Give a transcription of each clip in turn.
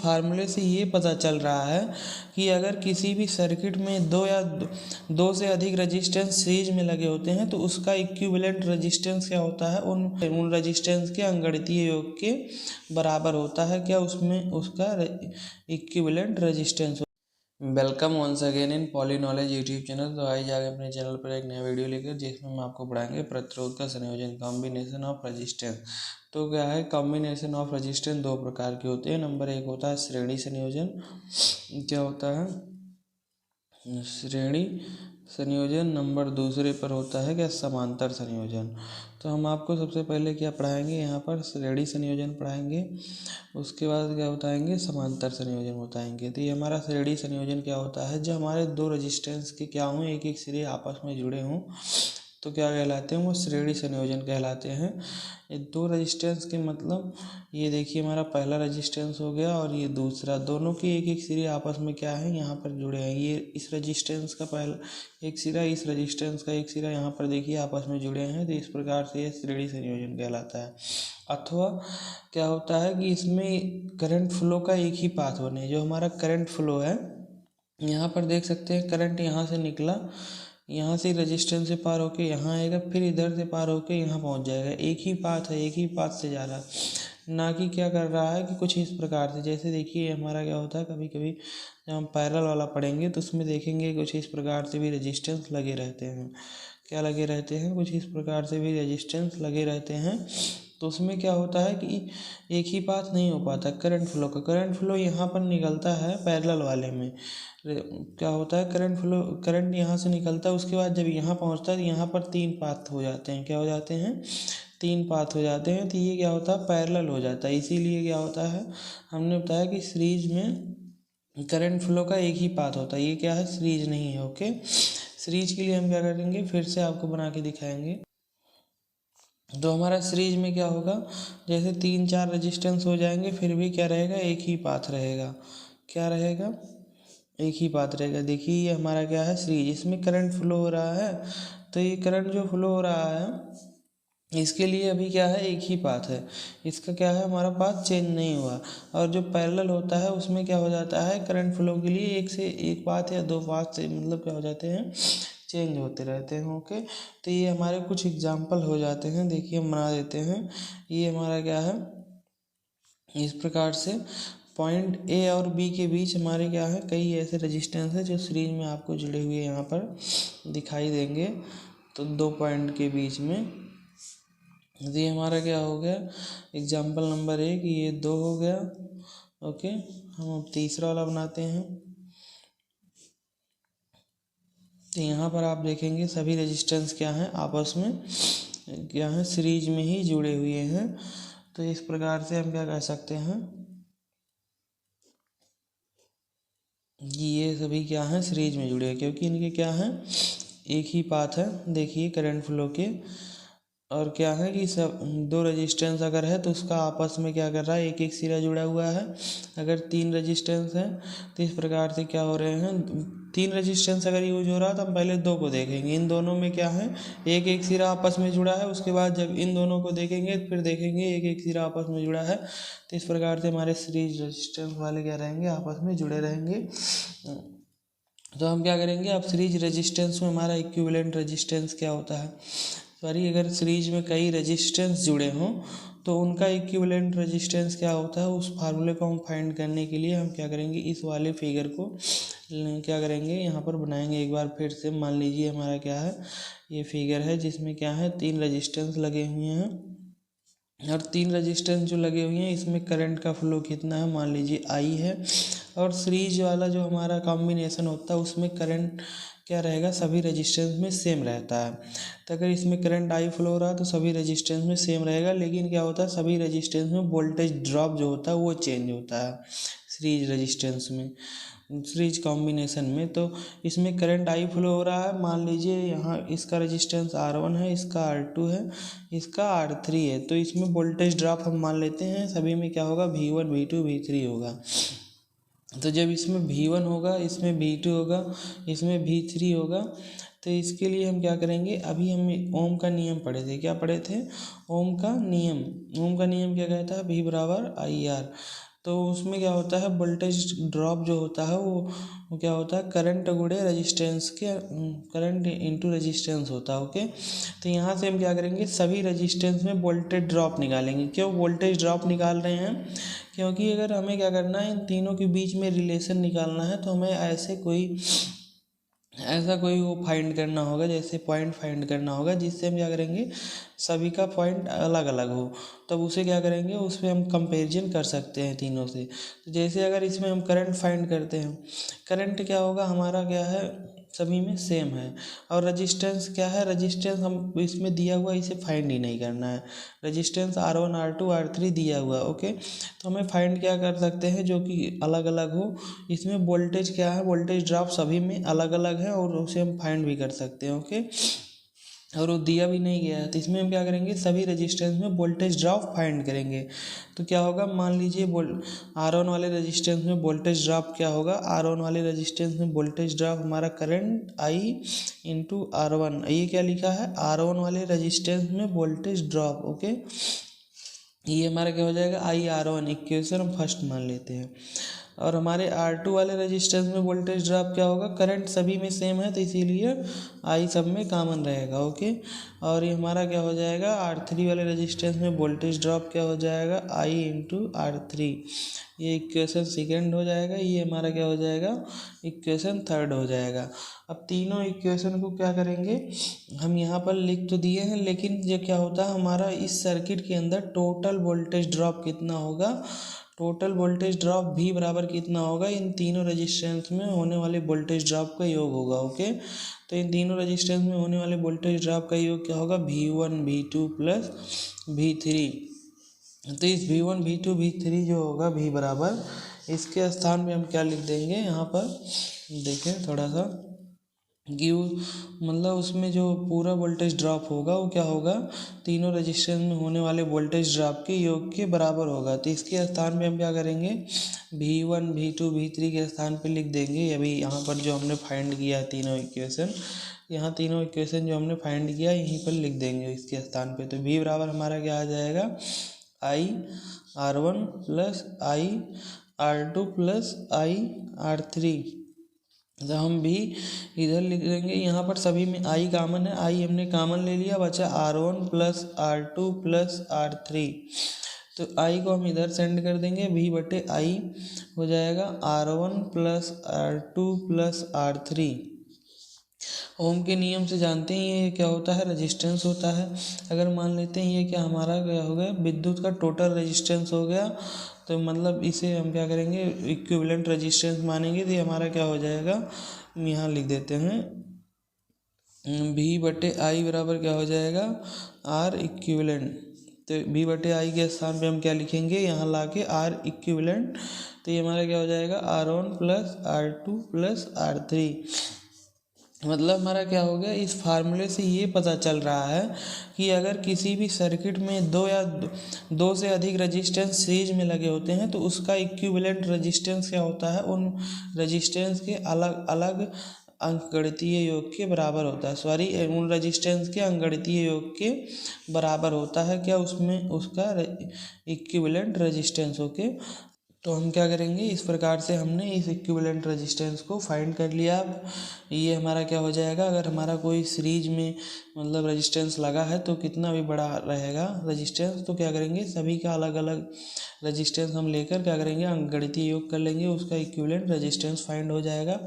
फार्मूले से ये पता चल रहा है कि अगर किसी भी सर्किट में दो से अधिक रेजिस्टेंस सीरीज में लगे होते हैं तो उसका इक्विवेलेंट रेजिस्टेंस क्या होता है, उन रेजिस्टेंस के अंगणितीय योग के बराबर होता है। क्या उसमें उसका equivalent resistance. Welcome once again in poly knowledge YouTube channel. तो आइए आगे अपने चैनल पर एक नया वीडियो लेकर, जिसमें हम आपको पढ़ाएंगे प्रतिरोध का संयोजन, कॉम्बिनेशन ऑफ रेजिस्टेंस। तो क्या है, कॉम्बिनेशन ऑफ रेजिस्टेंस दो प्रकार के होते हैं। नंबर एक होता है श्रेणी संयोजन। क्या होता है, श्रेणी संयोजन। नंबर दूसरे पर होता है क्या, समांतर संयोजन। तो हम आपको सबसे पहले क्या पढ़ाएंगे, यहाँ पर श्रेणी संयोजन पढ़ाएंगे, उसके बाद क्या बताएंगे, समांतर संयोजन बताएंगे। तो ये हमारा श्रेणी संयोजन क्या होता है, जब हमारे दो रेजिस्टेंस के क्या हों, एक एक सिरे आपस में जुड़े हों तो क्या कहलाते हैं, वो श्रेणी संयोजन कहलाते हैं। ये दो रेजिस्टेंस के मतलब, ये देखिए हमारा पहला रेजिस्टेंस हो गया और ये दूसरा, दोनों के एक एक सिरे आपस में क्या है, यहाँ पर जुड़े हैं। ये इस रेजिस्टेंस का पहला एक सिरा, इस रेजिस्टेंस का एक सिरा यहाँ पर देखिए आपस में जुड़े हैं। तो इस प्रकार से ये श्रेणी संयोजन कहलाता है। अथवा क्या होता है कि इसमें करंट फ्लो का एक ही पाथ बने। जो हमारा करंट फ्लो है, यहाँ पर देख सकते हैं करंट यहाँ से निकला, यहाँ से रेजिस्टेंस से पार होके यहाँ आएगा, फिर इधर से पार होके यहाँ पहुँच जाएगा। एक ही पाथ है, एक ही पाथ से जा रहा है, ना कि क्या कर रहा है कि कुछ इस प्रकार से। जैसे देखिए हमारा क्या होता है, कभी कभी जब हम पैरेलल वाला पढ़ेंगे तो उसमें देखेंगे कुछ इस प्रकार से भी रेजिस्टेंस लगे रहते हैं। क्या लगे रहते हैं, कुछ इस प्रकार से भी रेजिस्टेंस लगे रहते हैं। तो उसमें क्या होता है कि एक ही पाथ नहीं हो पाता करंट फ्लो का। करंट फ्लो यहाँ पर निकलता है पैरेलल वाले में, क्या होता है, करंट फ्लो, करंट यहाँ से निकलता है, उसके बाद जब यहाँ पहुँचता है तो यहाँ पर तीन पाथ हो जाते हैं। क्या हो जाते हैं, तीन पाथ हो जाते हैं। तो ये क्या होता है, पैरेलल हो जाता है। इसीलिए क्या होता है, हमने बताया कि सीरीज में करंट फ्लो का एक ही पाथ होता है। ये क्या है, सीरीज नहीं है। ओके, सीरीज के लिए हम क्या करेंगे, फिर से आपको बना के दिखाएंगे। तो हमारा सीरीज में क्या होगा, जैसे तीन चार रेजिस्टेंस हो जाएंगे, फिर भी क्या रहेगा, एक ही पाथ रहेगा। क्या रहेगा, एक ही पाथ रहेगा। देखिए ये हमारा क्या है, सीरीज, इसमें करंट फ्लो हो रहा है। तो ये करंट जो फ्लो हो रहा है, इसके लिए अभी क्या है, एक ही पाथ है। इसका क्या है, हमारा पाथ चेंज नहीं हुआ। और जो पैरेलल होता है उसमें क्या हो जाता है, करंट फ्लो के लिए एक से एक पाथ या दो पाथ से मतलब क्या हो जाते हैं, चेंज होते रहते हैं। ओके, तो ये हमारे कुछ एग्जाम्पल हो जाते हैं। देखिए हम बना देते हैं। ये हमारा क्या है, इस प्रकार से पॉइंट ए और बी के बीच हमारे क्या है, कई ऐसे रेजिस्टेंस है जो सीरीज में आपको जुड़े हुए यहाँ पर दिखाई देंगे। तो दो पॉइंट के बीच में, ये हमारा क्या हो गया, एग्जाम्पल नंबर एक, ये दो हो गया। ओके, हम अब तीसरा वाला बनाते हैं। तो यहाँ पर आप देखेंगे सभी रेजिस्टेंस क्या हैं, आपस में क्या है, सीरीज में ही जुड़े हुए हैं। तो इस प्रकार से हम क्या कह सकते हैं, ये सभी क्या हैं, सीरीज में जुड़े हैं, क्योंकि इनके क्या हैं, एक ही पाथ है। देखिए करंट फ्लो के, और क्या है कि सब दो रेजिस्टेंस अगर है तो उसका आपस में क्या कर रहा है, एक एक सिरा जुड़ा हुआ है। अगर तीन रेजिस्टेंस है तो इस प्रकार से क्या हो रहे हैं, तीन रेजिस्टेंस अगर यूज हो रहा है तो हम पहले दो को देखेंगे। इन दोनों में क्या है, एक एक सिरा आपस में जुड़ा है। उसके बाद जब इन दोनों को देखेंगे फिर देखेंगे एक एक सिरा आपस में जुड़ा है। तो इस प्रकार से हमारे सीरीज रेजिस्टेंस वाले क्या रहेंगे, आपस में जुड़े रहेंगे। तो हम क्या करेंगे, अब सीरीज रेजिस्टेंस में हमारा इक्विवेलेंट रेजिस्टेंस क्या होता है, सॉरी, अगर सीरीज में कई रेजिस्टेंस जुड़े हों तो उनका इक्विवेलेंट रेजिस्टेंस क्या होता है, उस फार्मूले को हम फाइंड करने के लिए हम क्या करेंगे, इस वाले फिगर को क्या करेंगे, यहाँ पर बनाएंगे एक बार फिर से। मान लीजिए हमारा क्या है, ये फिगर है जिसमें क्या है, तीन रेजिस्टेंस लगे हुए हैं। और तीन रेजिस्टेंस जो लगे हुए हैं इसमें करंट का फ्लो कितना है, मान लीजिए आई है। और सीरीज वाला जो हमारा कॉम्बिनेशन होता है उसमें करंट क्या रहेगा, सभी रेजिस्टेंस में सेम रहता है। तो अगर इसमें करंट आई फ्लो हो रहा है तो सभी रेजिस्टेंस में सेम रहेगा, लेकिन क्या होता है, सभी रेजिस्टेंस में वोल्टेज ड्रॉप जो होता है वो चेंज होता है सीरीज रेजिस्टेंस में, सीरीज कॉम्बिनेशन में। तो इसमें करंट आई फ्लो हो रहा है, मान लीजिए यहाँ इसका रेजिस्टेंस R1 है, इसका R2 है, इसका R3 है। तो इसमें वोल्टेज ड्रॉप हम मान लेते हैं सभी में क्या होगा, V1 V2 V3 होगा। तो जब इसमें V1 होगा, इसमें V2 होगा, इसमें V3 होगा, तो इसके लिए हम क्या करेंगे, अभी हम ओम का नियम पढ़े थे। क्या पढ़े थे, ओम का नियम। ओम का नियम क्या कहता है, V बराबर IR। तो उसमें क्या होता है, वोल्टेज ड्रॉप जो होता है वो क्या होता है, करंट गुणे रेजिस्टेंस के, करंट इनटू रेजिस्टेंस होता है। ओके, तो यहाँ से हम क्या करेंगे, सभी रेजिस्टेंस में वोल्टेज ड्रॉप निकालेंगे। क्यों वोल्टेज ड्रॉप निकाल रहे हैं, क्योंकि अगर हमें क्या करना है, इन तीनों के बीच में रिलेशन निकालना है, तो हमें ऐसा कोई वो फाइंड करना होगा, जैसे पॉइंट फाइंड करना होगा, जिससे हम क्या करेंगे, सभी का पॉइंट अलग अलग हो, तब उसे क्या करेंगे, उस पर हम कंपेरिजन कर सकते हैं तीनों से। तो जैसे अगर इसमें हम करंट फाइंड करते हैं, करंट क्या होगा हमारा, क्या है, सभी में सेम है। और रजिस्टेंस क्या है, रजिस्टेंस हम इसमें दिया हुआ, इसे फाइंड ही नहीं करना है। रजिस्टेंस R1 R2 R3 दिया हुआ, ओके। तो हमें फाइंड क्या कर सकते हैं, जो कि अलग अलग हो। इसमें वोल्टेज क्या है, वोल्टेज ड्रॉप सभी में अलग अलग है, और उसे हम फाइंड भी कर सकते हैं, ओके। और वो दिया भी नहीं गया है, तो इसमें हम क्या करेंगे, सभी रेजिस्टेंस में वोल्टेज ड्रॉप फाइंड करेंगे। तो क्या होगा, मान लीजिए R1 वाले रेजिस्टेंस में वोल्टेज ड्रॉप क्या होगा, R1 वाले रेजिस्टेंस में वोल्टेज ड्रॉप हमारा करंट I इंटू R1, ये क्या लिखा है, R1 वाले रेजिस्टेंस में वोल्टेज ड्रॉप, ओके। ये हमारा क्या हो जाएगा, IR1, इक्वेशन हम फर्स्ट मान लेते हैं। और हमारे R2 वाले रेजिस्टेंस में वोल्टेज ड्रॉप क्या होगा, करंट सभी में सेम है, तो इसीलिए I सब में कॉमन रहेगा, ओके। और ये हमारा क्या हो जाएगा, R3 वाले रेजिस्टेंस में वोल्टेज ड्रॉप क्या हो जाएगा, I इंटू R3, ये इक्वेशन सेकेंड हो जाएगा। ये हमारा क्या हो जाएगा, इक्वेशन थर्ड हो जाएगा। अब तीनों इक्वेशन को क्या करेंगे, हम यहाँ पर लिख तो दिए हैं, लेकिन ये क्या होता है, हमारा इस सर्किट के अंदर टोटल वोल्टेज ड्रॉप कितना होगा, टोटल वोल्टेज ड्रॉप V बराबर कितना होगा, इन तीनों रेजिस्टेंस में होने वाले वोल्टेज ड्रॉप का योग होगा, ओके। तो इन तीनों रेजिस्टेंस में होने वाले वोल्टेज ड्रॉप का योग क्या होगा, V1 V2 प्लस V3। तो इस V1 V2 V3 जो होगा V बराबर, इसके स्थान पे हम क्या लिख देंगे, यहाँ पर देखें थोड़ा सा, कि मतलब उसमें जो पूरा वोल्टेज ड्रॉप होगा वो क्या होगा, तीनों रेजिस्टेंस में होने वाले वोल्टेज ड्रॉप के योग के बराबर होगा। तो इसके स्थान पे हम क्या करेंगे, V1 V2 V3 के स्थान पे लिख देंगे अभी यहाँ पर जो हमने फाइंड किया है तीनों इक्वेशन, यहाँ तीनों इक्वेशन जो हमने फाइंड किया यहीं पर लिख देंगे इसके स्थान पे। तो V बराबर हमारा क्या आ जाएगा, IR1 plus IR2 plus IR3। तो हम भी इधर लिख देंगे, यहाँ पर सभी में I कॉमन है, I हमने कॉमन ले लिया, बचा R1 plus R2 plus R3। तो I को हम इधर सेंड कर देंगे, V बटे I हो जाएगा R1 plus R2 plus R3। ओम के नियम से जानते हैं ये क्या होता है, रेजिस्टेंस होता है। अगर मान लेते हैं ये क्या हमारा क्या हो गया, विद्युत का टोटल रेजिस्टेंस हो गया, तो मतलब इसे हम क्या करेंगे, इक्विवेलेंट रेजिस्टेंस मानेंगे। तो ये हमारा क्या हो जाएगा, हम यहाँ लिख देते हैं V बटे I बराबर क्या हो जाएगा, R इक्विवेलेंट। तो V बटे I के स्थान पे हम क्या लिखेंगे, यहाँ ला के R इक्विवेलेंट। तो ये हमारा क्या हो जाएगा, R1 plus R2 plus R3। मतलब हमारा क्या हो गया, इस फार्मूले से ये पता चल रहा है कि अगर किसी भी सर्किट में दो से अधिक रेजिस्टेंस सीरीज में लगे होते हैं, तो उसका इक्विवेलेंट रेजिस्टेंस क्या होता है, उन रेजिस्टेंस के अलग अलग अंकगणितीय योग के बराबर होता है, उन रेजिस्टेंस के अंकगणितीय योग के बराबर होता है, क्या उसमें उसका इक्विवेलेंट रेजिस्टेंस, ओके। तो हम क्या करेंगे, इस प्रकार से हमने इस इक्विवेलेंट रेजिस्टेंस को फाइंड कर लिया। अब ये हमारा क्या हो जाएगा, अगर हमारा कोई सीरीज में मतलब रेजिस्टेंस लगा है तो कितना भी बड़ा रहेगा रेजिस्टेंस, तो क्या करेंगे, सभी का अलग अलग रेजिस्टेंस हम लेकर क्या करेंगे, अंकगणितीय योग कर लेंगे, उसका इक्विवेलेंट रेजिस्टेंस फाइंड हो जाएगा।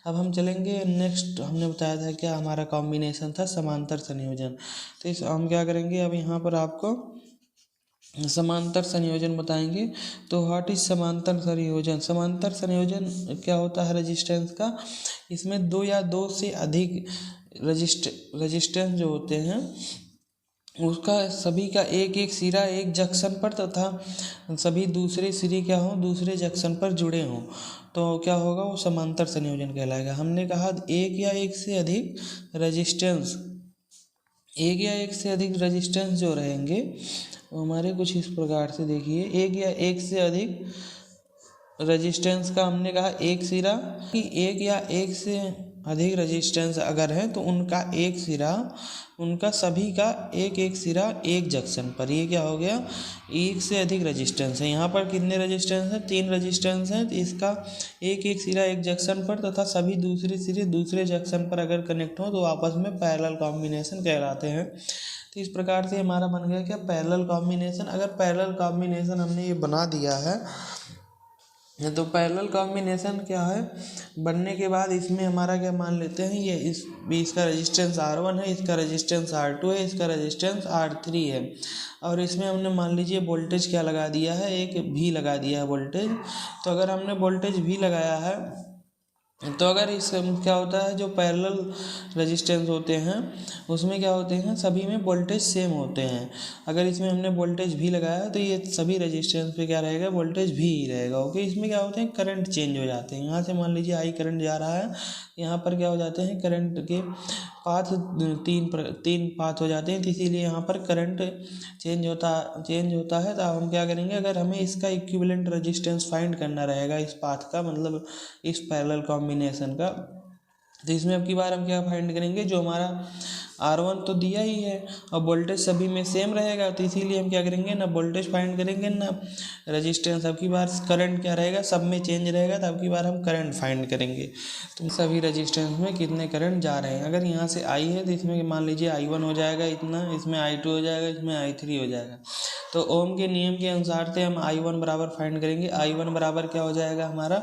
अब हम चलेंगे नेक्स्ट, हमने बताया था क्या हमारा कॉम्बिनेशन था, समांतर संयोजन। तो इस हम क्या करेंगे, अब यहाँ पर आपको समांतर संयोजन बताएंगे। तो व्हाट इज समांतर संयोजन, समांतर संयोजन क्या होता है रेजिस्टेंस का, इसमें दो या दो से अधिक रेजिस्टेंस जो होते हैं उसका सभी का एक एक सिरा एक जंक्शन पर तथा सभी दूसरे सिरे क्या हों, दूसरे जंक्शन पर जुड़े हों, तो क्या होगा, वो समांतर संयोजन कहलाएगा। हमने कहा एक या एक से अधिक रेजिस्टेंस जो रहेंगे वो हमारे कुछ इस प्रकार से देखिए, एक या एक से अधिक रेजिस्टेंस का हमने कहा एक सिरा कि एक या एक से अधिक रेजिस्टेंस अगर है तो उनका एक सिरा, उनका सभी का एक एक सिरा एक जंक्शन पर, ये क्या हो गया, एक से अधिक रेजिस्टेंस है। यहाँ पर कितने रेजिस्टेंस हैं, 3 रेजिस्टेंस हैं, तो इसका एक एक सिरा एक जंक्शन पर तथा सभी दूसरे सिरे दूसरे जंक्शन पर अगर कनेक्ट हो तो आपस में पैरेलल कॉम्बिनेशन कहलाते हैं। तो इस प्रकार से हमारा बन गया क्या, पैरेलल कॉम्बिनेशन। अगर पैरेलल कॉम्बिनेशन हमने ये बना दिया है तो पैरेलल कॉम्बिनेशन क्या है, बनने के बाद इसमें हमारा क्या मान लेते हैं, ये इसका रेजिस्टेंस R1 है, इसका रेजिस्टेंस R2 है, इसका रेजिस्टेंस R3 है, और इसमें हमने मान लीजिए वोल्टेज क्या लगा दिया है, एक V लगा दिया है वोल्टेज। तो अगर हमने वोल्टेज V लगाया है तो अगर इस क्या होता है, जो पैरेलल रेजिस्टेंस होते हैं उसमें क्या होते हैं, सभी में वोल्टेज सेम होते हैं। अगर इसमें हमने वोल्टेज भी लगाया तो ये सभी रेजिस्टेंस पे क्या रहेगा, वोल्टेज भी ही रहेगा। ओके, इसमें क्या होते हैं, करंट चेंज हो जाते हैं। यहाँ से मान लीजिए आई करंट जा रहा है, यहाँ पर क्या हो जाते हैं, करंट के पाथ तीन पाथ हो जाते हैं, तो इसीलिए यहाँ पर करंट चेंज होता है। तो अब हम क्या करेंगे, अगर हमें इसका इक्विवेलेंट रेजिस्टेंस फाइंड करना रहेगा इस पाथ का, मतलब इस पैरेलल कॉम्बिनेशन का, तो इसमें अब की बार हम क्या फाइंड करेंगे, जो हमारा R1 तो दिया ही है और वोल्टेज सभी में सेम रहेगा, तो इसीलिए हम क्या करेंगे, ना वोल्टेज फाइंड करेंगे ना रेजिस्टेंस। अब की बार करंट क्या रहेगा, सब में चेंज रहेगा, तो अब की बार हम करंट फाइंड करेंगे। तो सभी रेजिस्टेंस में कितने करंट जा रहे हैं। अगर यहाँ से I है तो इसमें मान लीजिए I1 हो जाएगा इतना, इसमें I2 हो जाएगा, इसमें I3 हो जाएगा। तो ओम के नियम के अनुसार से हम I1 बराबर फाइंड करेंगे। I1 बराबर क्या हो जाएगा हमारा,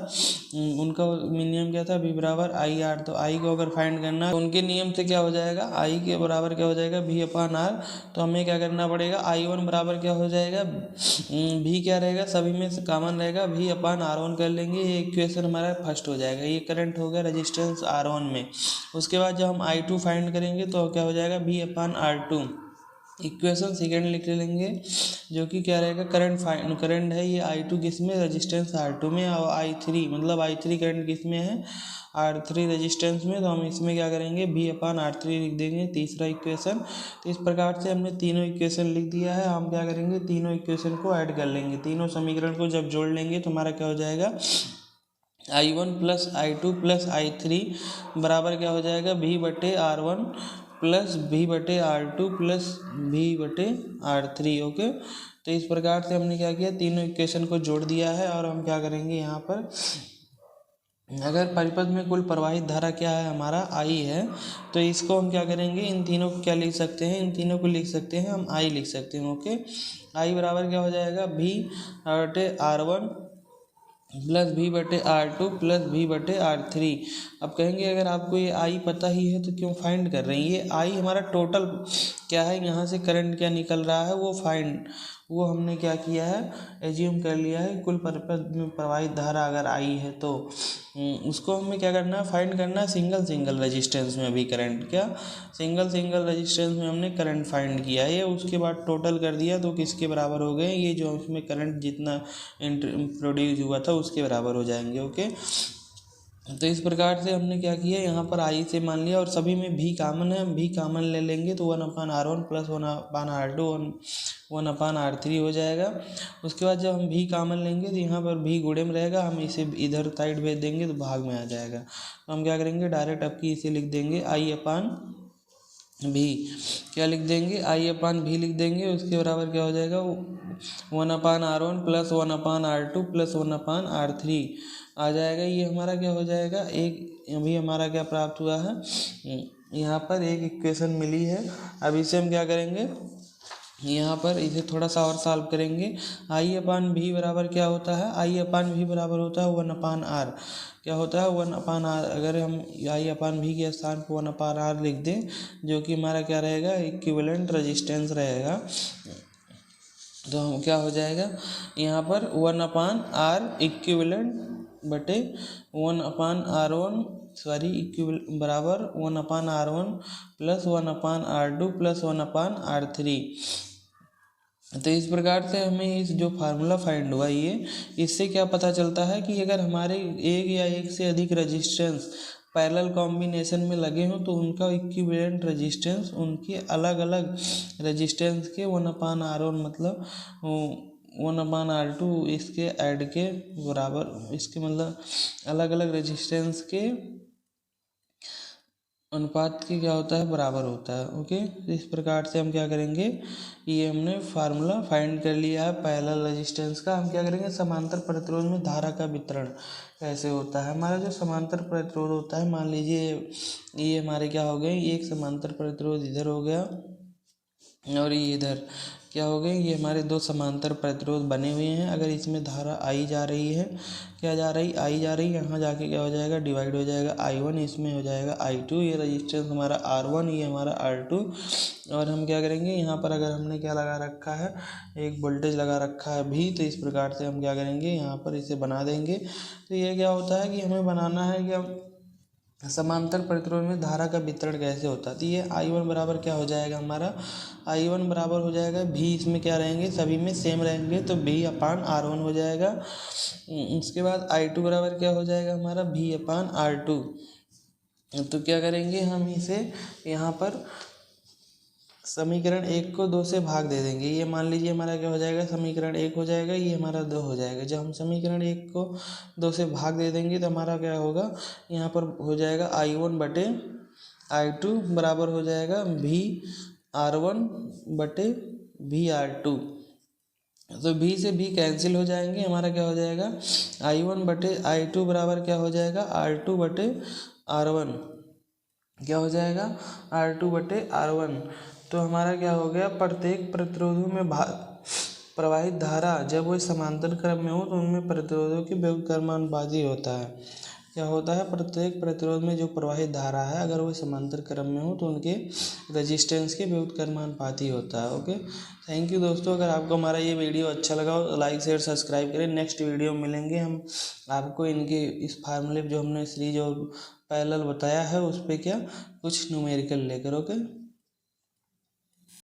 उनका नियम क्या था, V बराबर IR। तो I को अगर फाइंड करना है तो उनके नियम से क्या हो जाएगा, I के बराबर क्या हो जाएगा, V/R। तो हमें क्या करना पड़ेगा, I1 बराबर क्या हो जाएगा, V क्या रहेगा, सभी में से कॉमन रहेगा, V/R1 कर लेंगे। ये इक्वेशन हमारा फर्स्ट हो जाएगा। ये करंट हो गया रेजिस्टेंस R1 में। उसके बाद जब हम I2 फाइंड करेंगे तो क्या हो जाएगा, V/R2। इक्वेशन सेकेंड लिख लेंगे, जो कि क्या रहेगा, करंट है ये I2 किस में, रेजिस्टेंस R2 में, और I3 मतलब I3 करंट किस में है, R3 रेजिस्टेंस में। तो हम इसमें क्या करेंगे, V/R3 लिख देंगे, तीसरा इक्वेशन। तो इस प्रकार से हमने तीनों इक्वेशन लिख दिया है। हम क्या करेंगे, तीनों इक्वेशन को ऐड कर लेंगे, तीनों समीकरण को जब जोड़ लेंगे तो हमारा क्या हो जाएगा, I1 plus I2 plus I3 बराबर क्या हो जाएगा, V/R1 plus V/R2 plus V/R3। Okay, तो इस प्रकार से हमने क्या किया, तीनों इक्वेशन को जोड़ दिया है। और हम क्या करेंगे, यहाँ पर अगर परिपथ में कुल प्रवाहित धारा क्या है, हमारा I है, तो इसको हम क्या करेंगे, इन तीनों को क्या लिख सकते हैं, इन तीनों को लिख सकते हैं हम I लिख सकते हैं। ओके, I बराबर क्या हो जाएगा, V/R1 plus V/R2 plus V/R3। अब कहेंगे अगर आपको ये I पता ही है तो क्यों फाइंड कर रहे हैं, ये I हमारा टोटल क्या है, यहाँ से करंट क्या निकल रहा है वो हमने क्या किया है, एज्यूम कर लिया है। कुल परिपथ में प्रवाहित धारा अगर I है तो उसको हमें क्या करना है, फाइंड करना है सिंगल रेजिस्टेंस में भी करंट, क्या सिंगल रेजिस्टेंस में हमने करंट फाइंड किया है। उसके बाद टोटल कर दिया तो किसके बराबर हो गए, ये जो उसमें करंट जितना प्रोड्यूस हुआ था उसके बराबर हो जाएंगे। ओके, तो इस प्रकार से हमने क्या किया, यहाँ पर I से मान लिया और सभी में भी कॉमन है, भी कॉमन ले लेंगे तो 1/R1 प्लस 1/R2 1/R3 हो जाएगा। उसके बाद जब हम भी कॉमन लेंगे तो यहाँ पर भी गुणे में रहेगा, हम इसे इधर साइड भेज देंगे तो भाग में आ जाएगा। तो हम क्या करेंगे, डायरेक्ट आपकी इसे लिख देंगे I/V, क्या लिख देंगे, I/V लिख देंगे। उसके बराबर क्या हो जाएगा, 1/R1 plus 1/R2 plus 1/R3 आ जाएगा। ये हमारा क्या हो जाएगा, एक अभी हमारा क्या प्राप्त हुआ है, यहाँ पर एक इक्वेशन मिली है। अब इसे हम क्या करेंगे, यहाँ पर इसे थोड़ा सा और सॉल्व करेंगे। I/V बराबर क्या होता है, I/V बराबर होता है 1/R। क्या होता है 1/R। अगर हम I/V के स्थान पर 1/R लिख दें, जो कि हमारा क्या रहेगा, इक्विवेलेंट रेजिस्टेंस रहेगा, तो हम क्या हो जाएगा, यहाँ पर 1/R इक्विवेलेंट बटे 1/R1 बराबर 1/R1 plus 1/R2 plus 1/R3। तो इस प्रकार से हमें इस जो फार्मूला फाइंड हुआ, ये इससे क्या पता चलता है कि अगर हमारे एक या एक से अधिक रेजिस्टेंस पैरेलल कॉम्बिनेशन में लगे हों तो उनका इक्विवेलेंट रेजिस्टेंस उनके अलग अलग रेजिस्टेंस के 1/R1 मतलब 1/R2 इसके ऐड के बराबर, इसके मतलब अलग अलग रेजिस्टेंस के अनुपात की क्या होता है, बराबर होता है। ओके, इस प्रकार से हम क्या करेंगे, ये हमने फार्मूला फाइंड कर लिया है पैरेलल रेजिस्टेंस का। हम क्या करेंगे, समांतर प्रतिरोध में धारा का वितरण कैसे होता है। हमारा जो समांतर प्रतिरोध होता है, मान लीजिए ये हमारे क्या हो गए, एक समांतर प्रतिरोध इधर हो गया और ये इधर क्या हो गए, ये हमारे दो समांतर प्रतिरोध बने हुए हैं। अगर इसमें धारा आई जा रही है, क्या जा रही, आई जा रही, यहाँ जाके क्या हो जाएगा, डिवाइड हो जाएगा I1, इसमें हो जाएगा I2। ये रजिस्टेंस हमारा R1, ये हमारा R2। और हम क्या करेंगे, यहाँ पर अगर हमने क्या लगा रखा है, एक वोल्टेज लगा रखा है V, तो इस प्रकार से हम क्या करेंगे, यहाँ पर इसे बना देंगे। तो ये क्या होता है कि हमें बनाना है क्या, समांतर प्रतिरोध में धारा का वितरण कैसे होता है। तो ये I1 बराबर क्या हो जाएगा, हमारा I1 बराबर हो जाएगा V, इसमें क्या रहेंगे, सभी में सेम रहेंगे, तो V/R1 हो जाएगा। उसके बाद I2 बराबर क्या हो जाएगा, हमारा V/R2। तो क्या करेंगे, हम इसे यहाँ पर समीकरण 1 को 2 से भाग दे देंगे। ये मान लीजिए हमारा क्या हो जाएगा, समीकरण 1 हो जाएगा, ये हमारा 2 हो जाएगा। जब हम समीकरण 1 को 2 से भाग दे देंगे तो हमारा क्या होगा, यहाँ पर हो जाएगा I1/I2 बराबर हो जाएगा VR1/VR2। तो V से V कैंसिल हो जाएंगे, हमारा क्या हो जाएगा, I1/I2 बराबर क्या हो जाएगा, R2/R1। क्या हो जाएगा, R2/R1। तो हमारा क्या हो गया, प्रत्येक प्रतिरोधों में प्रवाहित धारा जब वो समांतर क्रम में हो तो उनमें प्रतिरोधों की व्युत्क्रमानुपाती होता है। क्या होता है, प्रत्येक प्रतिरोध में जो प्रवाहित धारा है, अगर वो समांतर क्रम में हो तो उनके रेजिस्टेंस के व्युत्क्रमानुपाती होता है। ओके, थैंक यू दोस्तों। अगर आपको हमारा ये वीडियो अच्छा लगा हो तो लाइक शेयर सब्सक्राइब करें। नेक्स्ट वीडियो में मिलेंगे हम आपको इनके इस फार्मूले जो हमने सीरीज और पैरेलल बताया है उस पर क्या कुछ न्यूमेरिकल लेकर। ओके।